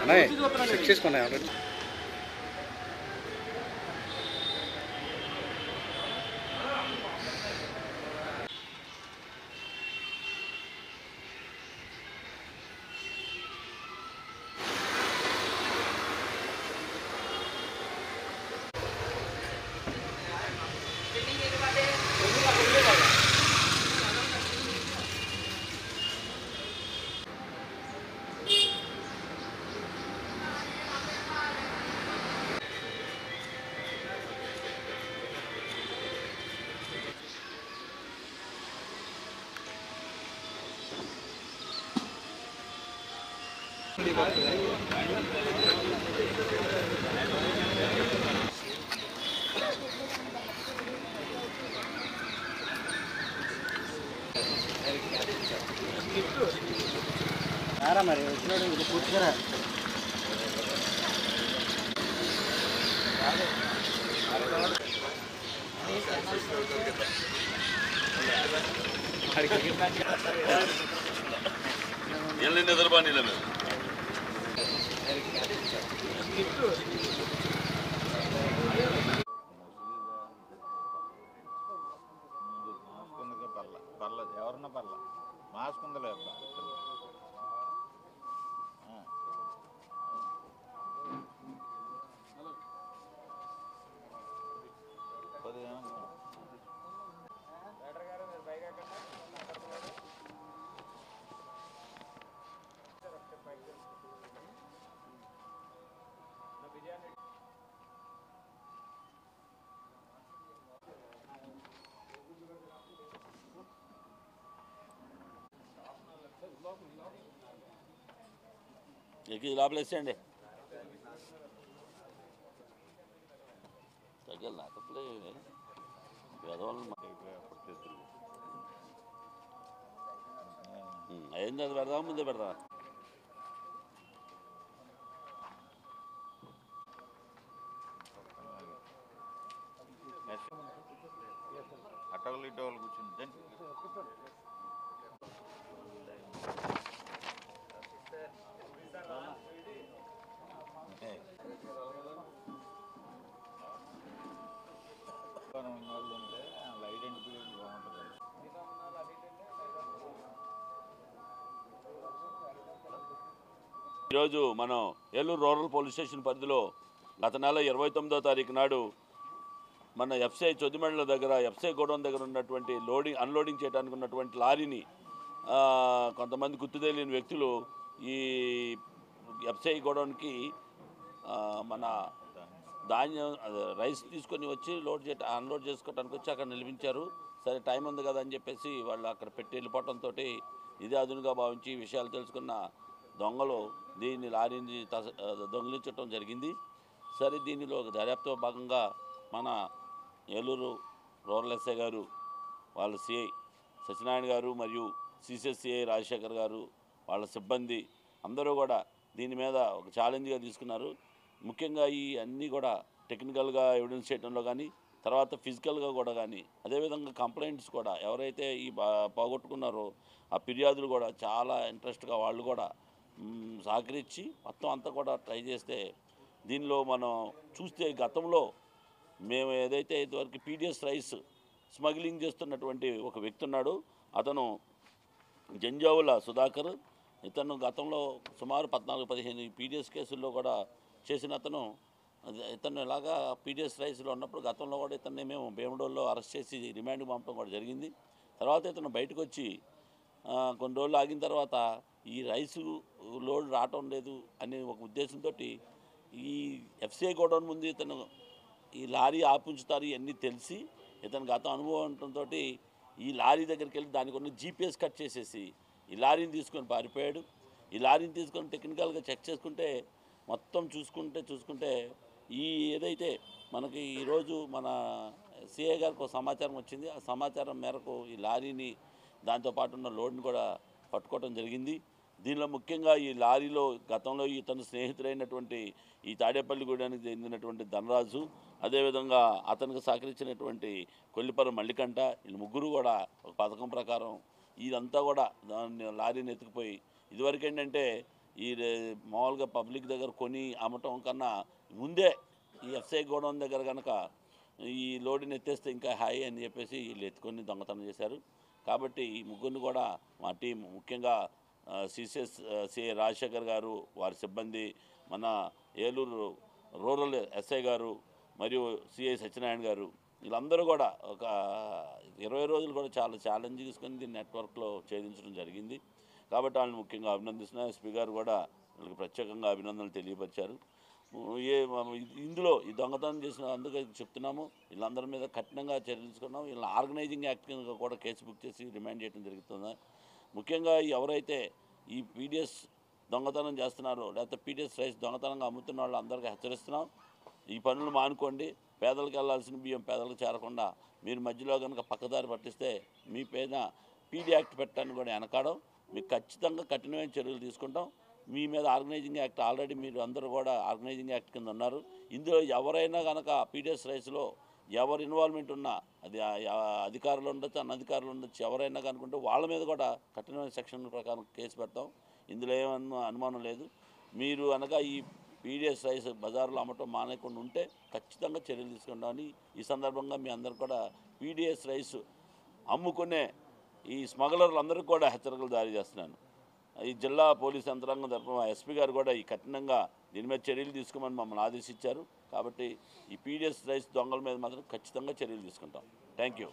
అన్నయ్య చెక్ చేసుకున్నాయి ఆల్రెడీ. మరి వచ్చినాడు ఇది పూర్తిగా ఎల్లి నిద్రపానీలే మేము పర్లేదు ఎవరన్నా పర్ల మాస్క్ ఉందలే లోపలేసేయండి తగ్గలు నాకప్లే అయింది అది పెడదాం ముందే పెడదా అట్టగలు ఇట్టగలు కూర్చుంది ఐడెంటిఫికేషన్ బాగుంటుంది. ఈరోజు మనం ఏలూరు రూరల్ పోలీస్ స్టేషన్ పరిధిలో గత నెల 29వ తారీఖు నాడు మన ఎఫ్సిఐ చొద్దిమండల దగ్గర ఎఫ్సిఐ గోడౌన్ దగ్గర ఉన్నటువంటి అన్లోడింగ్ చేయడానికి ఉన్నటువంటి లారీని కొంతమంది గుర్తు తెలియని వ్యక్తులు ఈ ఎఫ్సిఐ గోడౌన్కి మన ధాన్యం రైస్ తీసుకొని వచ్చి అన్లోడ్ చేసుకోవడానికి వచ్చి అక్కడ నిలిపించారు. సరే టైం ఉంది కదా అని చెప్పేసి వాళ్ళు అక్కడ పెట్టి వెళ్ళిపోవడంతో ఇదే అదునుగా భావించి విషయాలు తెలుసుకున్న దొంగలు లారీని దొంగిలించడం జరిగింది. సరే దీనిలో దర్యాప్తులో భాగంగా మన ఏలూరు రూరల్ ఎస్ఐ గారు వాళ్ళ సిఐ సత్యనారాయణ గారు మరియు సిసిఎస్సిఐ రాజశేఖర్ గారు వాళ్ళ సిబ్బంది అందరూ కూడా దీని మీద ఒక ఛాలెంజ్గా తీసుకున్నారు. ముఖ్యంగా ఈ అన్నీ కూడా టెక్నికల్గా ఎవిడెన్స్ చేయడంలో కానీ తర్వాత ఫిజికల్గా కూడా కానీ అదేవిధంగా కంప్లైంట్స్ కూడా ఎవరైతే ఈ పోగొట్టుకున్నారో ఆ ఫిర్యాదులు కూడా చాలా ఇంట్రెస్ట్గా వాళ్ళు కూడా సహకరించి మొత్తం అంతా కూడా ట్రై చేస్తే దీనిలో మనం చూస్తే గతంలో మేము ఏదైతే ఇదివరకు పీడిఎస్ రైస్ స్మగ్లింగ్ చేస్తున్నటువంటి ఒక వ్యక్తి ఉన్నాడు. అతను జంజావుల సుధాకర్. ఇతను గతంలో సుమారు 14-15 పీడిఎస్ కేసుల్లో కూడా చేసిన ఇతను ఇలాగా పీడిఎస్ రైస్లో ఉన్నప్పుడు గతంలో కూడా ఇతన్ని మేము భీమడోల్లో అరెస్ట్ చేసి రిమాండ్కి పంపడం కూడా జరిగింది. తర్వాత ఇతను బయటకు వచ్చి కొన్ని రోజులు ఆగిన తర్వాత ఈ రైసు లోడ్ రావటం లేదు అనే ఒక ఉద్దేశంతో ఈ ఎఫ్సిఐ గోడౌన్ ముందు ఇతను ఈ లారీ ఆపుంచుతారు ఇవన్నీ తెలిసి ఇతను గత అనుభవం ఉండటంతో ఈ లారీ దగ్గరికి వెళ్ళి దానికి ఉన్న జీపీఎస్ కట్ చేసేసి ఈ లారీని తీసుకొని పారిపోయాడు. ఈ లారీని తీసుకొని టెక్నికల్గా చెక్ చేసుకుంటే మొత్తం చూసుకుంటే ఈ ఏదైతే మనకి ఈరోజు మన సిఐ గారికి ఒక సమాచారం వచ్చింది. ఆ సమాచారం మేరకు ఈ లారీని దాంతోపాటు ఉన్న లోడ్ని కూడా పట్టుకోవడం జరిగింది. దీనిలో ముఖ్యంగా ఈ లారీలో గతంలో ఇతను స్నేహితుడైనటువంటి ఈ తాడేపల్లిగూడానికి చెందినటువంటి ధనరాజు, అదేవిధంగా అతనికి సహకరించినటువంటి కొల్లిపర మల్లికంఠ, వీళ్ళు ముగ్గురు కూడా ఒక పథకం ప్రకారం ఇదంతా కూడా దాన్ని లారీని ఎత్తుకుపోయి ఇదివరకు ఏంటంటే మామూలుగా పబ్లిక్ దగ్గర కొని అమ్మటం కన్నా ముందే ఈ ఎఫ్సీఐ గోడౌన్ దగ్గర కనుక ఈ లోడుని ఎత్తేస్తే ఇంకా హాయి అని చెప్పేసి వీళ్ళు ఎత్తుకొని దొంగతనం చేశారు. కాబట్టి ఈ ముగ్గురిని కూడా మా టీం ముఖ్యంగా సిసిఎస్ సిఐ రాజశేఖర్ గారు, వారి సిబ్బంది, మన ఏలూరు రూరల్ ఎస్ఐ గారు మరియు సిఐ సత్యనారాయణ గారు, వీళ్ళందరూ కూడా ఒక 20 రోజులు కూడా చాలా ఛాలెంజ్ తీసుకొని దీన్ని నెట్వర్క్లో ఛేదించడం జరిగింది. కాబట్టి వాళ్ళని ముఖ్యంగా అభినందిస్తున్నారు. ఎస్పీ గారు కూడా వాళ్ళకి ప్రత్యేకంగా అభినందనలు తెలియపరిచారు. ఇందులో ఈ దొంగతనం చేసిన అందుకే చెప్తున్నాము, వీళ్ళందరి మీద కఠినంగా చర్యలు తీసుకున్నాము. వీళ్ళని ఆర్గనైజింగ్ యాక్ట్ కింద కూడా కేసు బుక్ చేసి రిమాండ్ చేయడం జరుగుతుంది. ముఖ్యంగా ఎవరైతే ఈ పీడిఎస్ దొంగతనం చేస్తున్నారో లేకపోతే పీడిఎస్ రైస్ దొంగతనంగా అమ్ముతున్న వాళ్ళు అందరికీ హెచ్చరిస్తున్నాం. ఈ పనులు మానుకోండి. పేదలకు వెళ్లాల్సిన బియ్యం పేదలకు చేరకుండా మీరు మధ్యలో కనుక పక్కదారి పట్టిస్తే మీ పైన పీడీ యాక్ట్ పెట్టడానికి కూడా వెనకాడం. మీకు ఖచ్చితంగా కఠినమైన చర్యలు తీసుకుంటాం. మీ మీద ఆర్గనైజింగ్ యాక్ట్ ఆల్రెడీ మీరు అందరూ కూడా ఆర్గనైజింగ్ యాక్ట్ కింద ఉన్నారు. ఇందులో ఎవరైనా కనుక పీడిఎస్ రైస్లో ఎవరు ఇన్వాల్వ్మెంట్ ఉన్నా, అది అధికారులు ఉండొచ్చు, అనధికారులు ఉండొచ్చు, ఎవరైనా కనుకుంటే వాళ్ళ మీద కూడా కఠినమైన సెక్షన్ ప్రకారం కేసు పెడతాం. ఇందులో ఏమన్నా అనుమానం లేదు. మీరు అనగా ఈ పీడిఎస్ రైస్ బజార్లో అమ్మటం మానేయకుండా ఉంటే ఖచ్చితంగా చర్యలు తీసుకుంటామని ఈ సందర్భంగా మీ అందరు కూడా పీడిఎస్ రైస్ అమ్ముకునే ఈ స్మగ్లర్లందరికీ కూడా హెచ్చరికలు జారీ చేస్తున్నాను. ఈ జిల్లా పోలీస్ యంత్రాంగం తరఫున ఎస్పీ గారు కూడా ఈ కఠినంగా దీని మీద చర్యలు తీసుకోమని మమ్మల్ని ఆదేశించారు. కాబట్టి ఈ పీడిఎస్ రైస్ దొంగల మీద మాత్రం ఖచ్చితంగా చర్యలు తీసుకుంటాం. Thank you.